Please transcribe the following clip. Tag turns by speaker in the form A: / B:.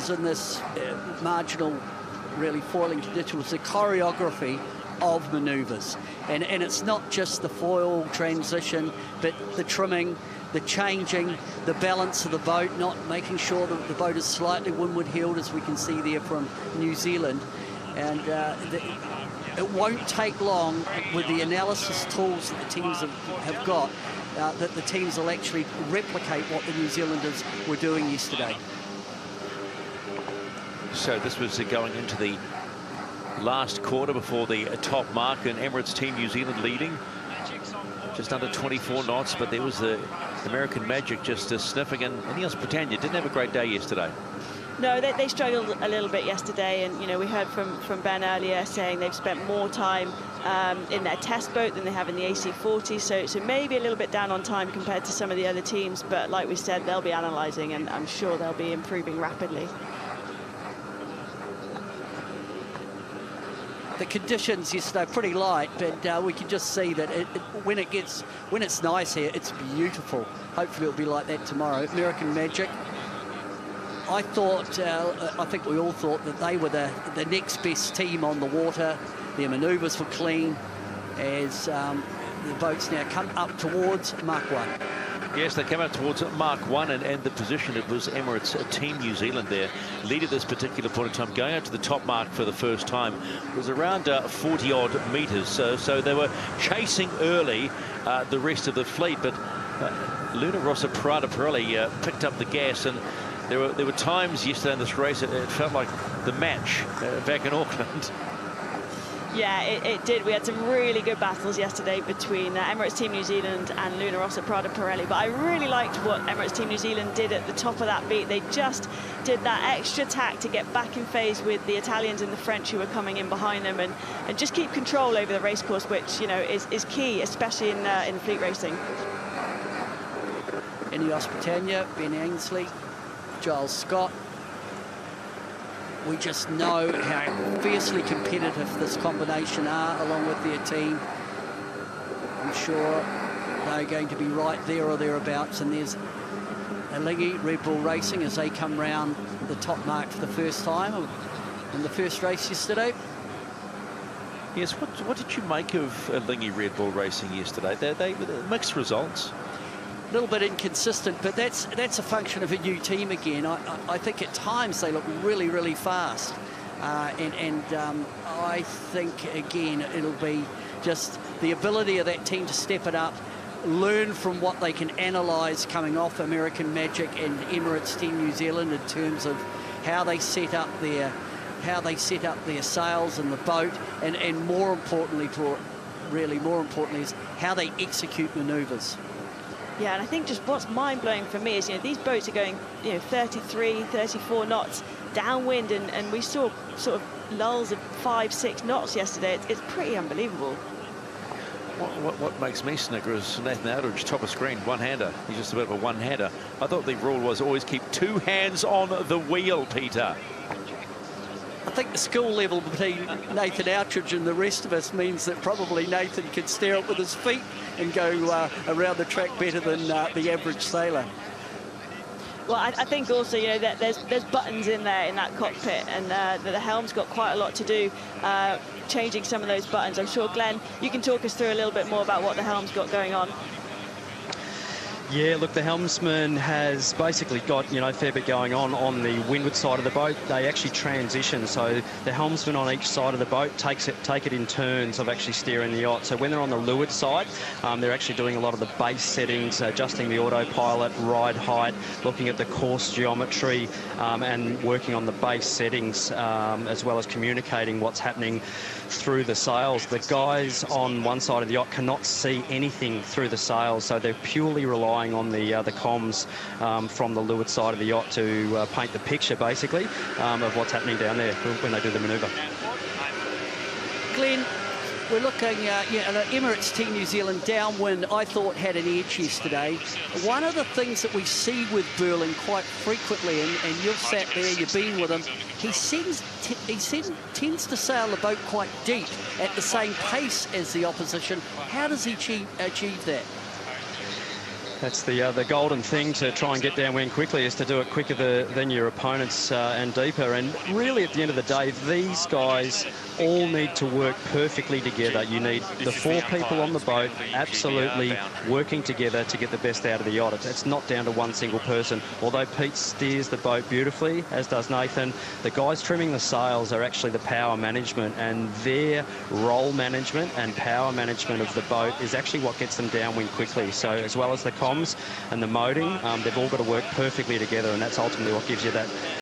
A: was in this marginal, really foiling condition was the choreography of manoeuvres. And it's not just the foil transition, but the trimming, the changing, the balance of the boat, not making sure that the boat is slightly windward heeled, as we can see there from New Zealand. And it won't take long with the analysis tools that the teams have got, that the teams will actually replicate what the New Zealanders were doing yesterday.
B: So this was going into the last quarter before the top mark, and Emirates Team New Zealand leading just under 24 knots, but there was the American Magic just sniffing, and Ineos Britannia didn't have a great day yesterday.
C: No, they struggled a little bit yesterday, and you know, we heard from Ben earlier saying they've spent more time in their test boat than they have in the AC40, so maybe a little bit down on time compared to some of the other teams, but like we said, they'll be analysing, and I'm sure they'll be improving rapidly.
A: The conditions yesterday are pretty light, but we can just see that when it's nice here, it's beautiful. Hopefully it'll be like that tomorrow. American Magic, I think we all thought that they were the next best team on the water. Their manoeuvres were clean as the boats now come up towards Mark 1.
B: Yes, they came out towards Mark 1, and the position, it was Emirates Team New Zealand there, lead at this particular point in time, going out to the top mark for the first time. It was around 40-odd metres, so they were chasing early the rest of the fleet, but Luna Rossa Prada Pirelli picked up the gas, and there were times yesterday in this race it felt like the match back in Auckland.
C: Yeah, it did. We had some really good battles yesterday between Emirates Team New Zealand and Luna Rossa Prada Pirelli. But I really liked what Emirates Team New Zealand did at the top of that beat. They just did that extra tack to get back in phase with the Italians and the French who were coming in behind them, and just keep control over the racecourse, which, you know, is key, especially in fleet racing.
A: Ineos Britannia, Ben Ainsley, Giles Scott. We just know how fiercely competitive this combination are, along with their team. I'm sure they're going to be right there or thereabouts. And there's Alinghi, Red Bull Racing, as they come round the top mark for the first time in the first race yesterday.
B: Yes, what did you make of Alinghi Red Bull Racing yesterday? They mixed results.
A: A little bit inconsistent, but that's a function of a new team again. I think at times they look really, really fast. I think, again, it'll be just the ability of that team to step it up, learn from what they can analyse coming off American Magic and Emirates Team New Zealand in terms of how they set up their sails and the boat, and more importantly is how they execute manoeuvres.
C: Yeah, and I think just what's mind-blowing for me is, you know, these boats are going, you know, 33, 34 knots downwind, and we saw sort of lulls of 5, 6 knots yesterday. It's pretty unbelievable.
B: What makes me snicker is Nathan Outridge, top of screen, one-hander. He's just a bit of a one-hander. I thought the rule was always keep 2 hands on the wheel, Peter.
A: I think the skill level between Nathan Outridge and the rest of us means that probably Nathan can steer it with his feet and go around the track better than the average sailor.
C: Well, I think also, you know, that there's buttons in there in that cockpit, and the helm's got quite a lot to do changing some of those buttons. I'm sure, Glenn, you can talk us through a little bit more about what the helm's got going on.
D: Yeah, look, the helmsman has basically got, you know, a fair bit going on the windward side of the boat. They actually transition, so the helmsman on each side of the boat take it in turns of actually steering the yacht. So when they're on the leeward side, they're actually doing a lot of the base settings, adjusting the autopilot, ride height, looking at the course geometry, and working on the base settings, as well as communicating what's happening through the sails. The guys on one side of the yacht cannot see anything through the sails, so they're purely relying on the comms from the leeward side of the yacht to paint the picture, basically, of what's happening down there when they do the manoeuvre.
A: Glenn, we're looking at Emirates Team New Zealand downwind, I thought had an edge yesterday. One of the things that we see with Burling quite frequently, and you've sat there, you've been with him, he tends to sail the boat quite deep at the same pace as the opposition. How does he achieve that?
D: That's the golden thing to try and get downwind quickly, is to do it quicker than your opponents and deeper. And really, at the end of the day, these guys all need to work perfectly together. You need the 4 people on the boat absolutely working together to get the best out of the yacht. It's not down to one single person. Although Pete steers the boat beautifully, as does Nathan, the guys trimming the sails are actually the power management, and their roll management and power management of the boat is actually what gets them downwind quickly. So as well as the comms and the moding, they've all got to work perfectly together, and that's ultimately what gives you that